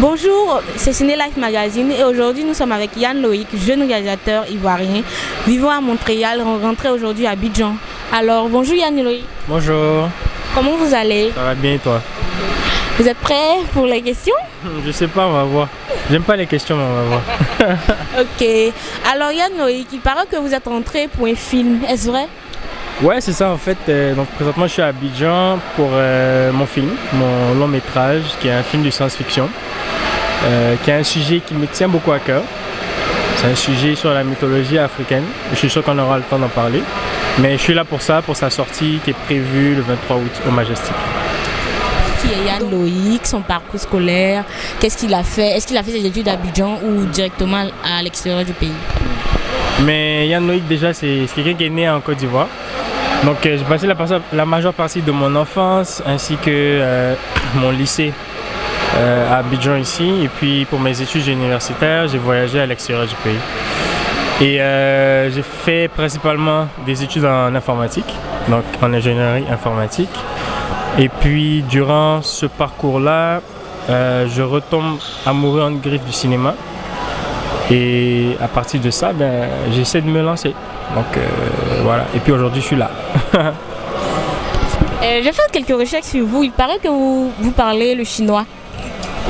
Bonjour, c'est Ciné Life Magazine et aujourd'hui nous sommes avec Yann Loïc, jeune réalisateur ivoirien vivant à Montréal, rentré aujourd'hui à Abidjan. Alors bonjour Yann Loïc. Bonjour. Comment vous allez? Ça va bien et toi? Vous êtes prêts pour les questions? Je sais pas, on va voir. J'aime pas les questions, mais on va voir. Ok. Alors Yann Loïc, il paraît que vous êtes rentré pour un film, est-ce vrai? Ouais, c'est ça en fait. Donc présentement, je suis à Abidjan pour mon film, mon long métrage, qui est un film de science-fiction, qui est un sujet qui me tient beaucoup à cœur. C'est un sujet sur la mythologie africaine. Je suis sûr qu'on aura le temps d'en parler. Mais je suis là pour ça, pour sa sortie qui est prévue le 23 août au Majestic. Qui est Yann Loïc, son parcours scolaire, qu'est-ce qu'il a fait? Est-ce qu'il a fait ses études à Abidjan ou directement à l'extérieur du pays? Mais Yann Loïc, déjà, c'est quelqu'un qui est né en Côte d'Ivoire. Donc j'ai passé la majeure partie de mon enfance ainsi que mon lycée à Abidjan ici. Et puis pour mes études universitaires, j'ai voyagé à l'extérieur du pays. Et j'ai fait principalement des études en informatique, donc en ingénierie informatique. Et puis durant ce parcours-là, je retombe amoureux en griffe du cinéma. Et à partir de ça, j'essaie de me lancer. Donc voilà, et puis aujourd'hui je suis là. J'ai fait quelques recherches sur vous, il paraît que vous parlez le chinois.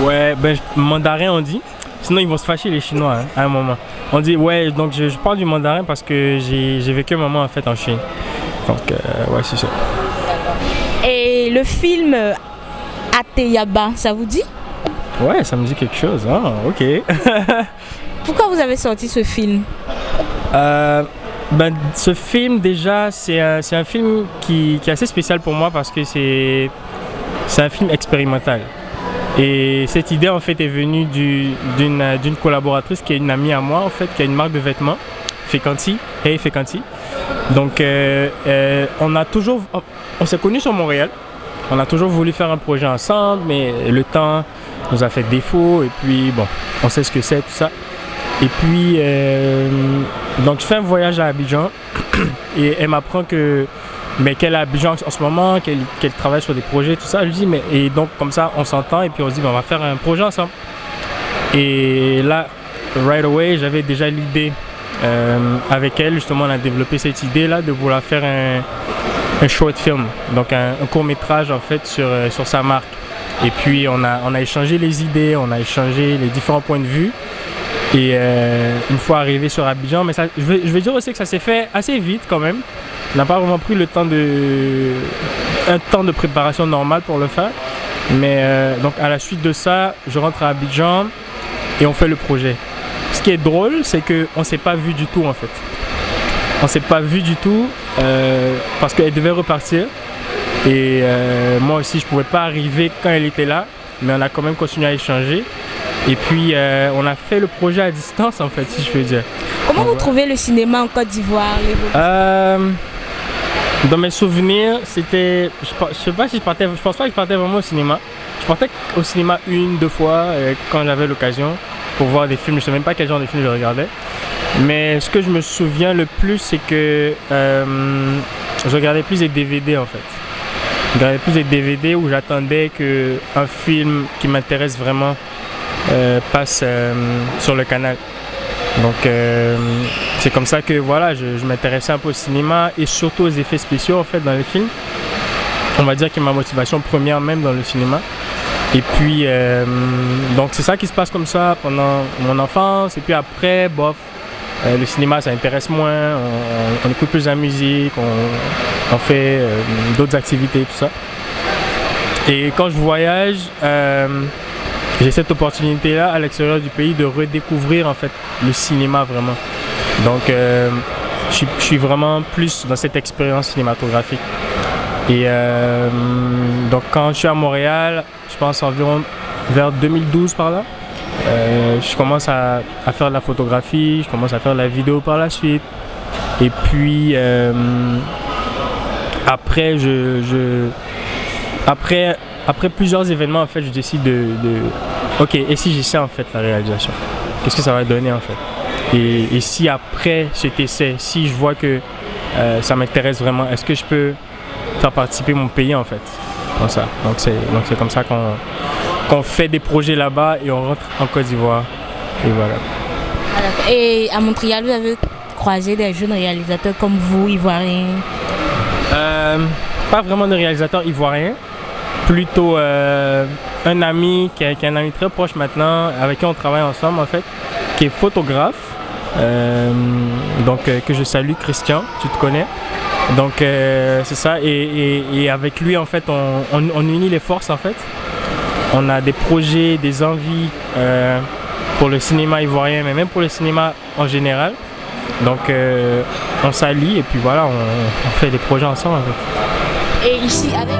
Ouais, mandarin on dit, sinon ils vont se fâcher les Chinois à un moment. On dit, ouais, donc je parle du mandarin parce que j'ai vécu un moment en fait en Chine. Donc ouais, c'est ça. Et le film Ateyaba, ça vous dit? Ouais, ça me dit quelque chose, ah, ok. Pourquoi vous avez sorti ce film? Ce film déjà c'est un film qui est assez spécial pour moi parce que c'est un film expérimental. Et cette idée en fait est venue d'une collaboratrice qui est une amie à moi en fait, qui a une marque de vêtements, Fekanti, Hey Fekanti. Donc on s'est connus sur Montréal, on a toujours voulu faire un projet ensemble, mais le temps nous a fait défaut et puis bon, on sait ce que c'est tout ça. Et puis, donc je fais un voyage à Abidjan et elle m'apprend qu'elle est à Abidjan en ce moment, qu'elle travaille sur des projets, tout ça. Je lui dis, et donc comme ça, on s'entend et puis on se dit, on va faire un projet ensemble. Et là, right away, j'avais déjà l'idée avec elle, justement, on a développé cette idée-là de vouloir faire un short film, donc un court-métrage en fait sur sa marque. Et puis on a échangé les idées, on a échangé les différents points de vue. Et une fois arrivé sur Abidjan, mais ça, je vais dire aussi que ça s'est fait assez vite quand même. On n'a pas vraiment pris un temps de préparation normal pour le faire. Mais donc à la suite de ça, je rentre à Abidjan et on fait le projet. Ce qui est drôle, c'est qu'on ne s'est pas vu du tout en fait. On ne s'est pas vu du tout parce qu'elle devait repartir. Et moi aussi, je ne pouvais pas arriver quand elle était là. Mais on a quand même continué à échanger. Et puis, on a fait le projet à distance, en fait, si je peux dire. Comment vous trouvez le cinéma en Côte d'Ivoire? Dans mes souvenirs, c'était... Je pense pas que je partais vraiment au cinéma. Je partais au cinéma 1-2 fois quand j'avais l'occasion pour voir des films. Je ne sais même pas quel genre de film je regardais. Mais ce que je me souviens le plus, c'est que je regardais plus des DVD, en fait. Je regardais plus des DVD où j'attendais qu'un film qui m'intéresse vraiment passe sur le canal. Donc c'est comme ça que voilà, je m'intéressais un peu au cinéma et surtout aux effets spéciaux en fait dans les films. On va dire que ma motivation première même dans le cinéma. Et puis donc c'est ça qui se passe comme ça pendant mon enfance. Et puis après, bof, le cinéma ça intéresse moins, on écoute plus la musique, on fait d'autres activités, tout ça. Et quand je voyage, j'ai cette opportunité-là à l'extérieur du pays de redécouvrir en fait le cinéma vraiment. Donc je suis vraiment plus dans cette expérience cinématographique. Et donc quand je suis à Montréal, je pense environ vers 2012 par là, je commence à faire de la photographie, je commence à faire de la vidéo par la suite. Et puis après plusieurs événements, en fait, je décide ok, et si j'essaie en fait la réalisation, qu'est-ce que ça va donner en fait? Et si après cet essai, si je vois que ça m'intéresse vraiment, est-ce que je peux faire participer mon pays en fait? Comme ça. Donc c'est comme ça qu'on fait des projets là-bas et on rentre en Côte d'Ivoire. Et voilà. Et à Montréal, vous avez croisé des jeunes réalisateurs comme vous, ivoiriens? Pas vraiment de réalisateur ivoirien, plutôt un ami qui est un ami très proche maintenant, avec qui on travaille ensemble en fait, qui est photographe, donc que je salue, Christian, tu te connais. Donc c'est ça, et avec lui en fait on unit les forces en fait. On a des projets, des envies pour le cinéma ivoirien, mais même pour le cinéma en général. Donc on s'allie et puis voilà, on fait des projets ensemble en fait. Et ici avec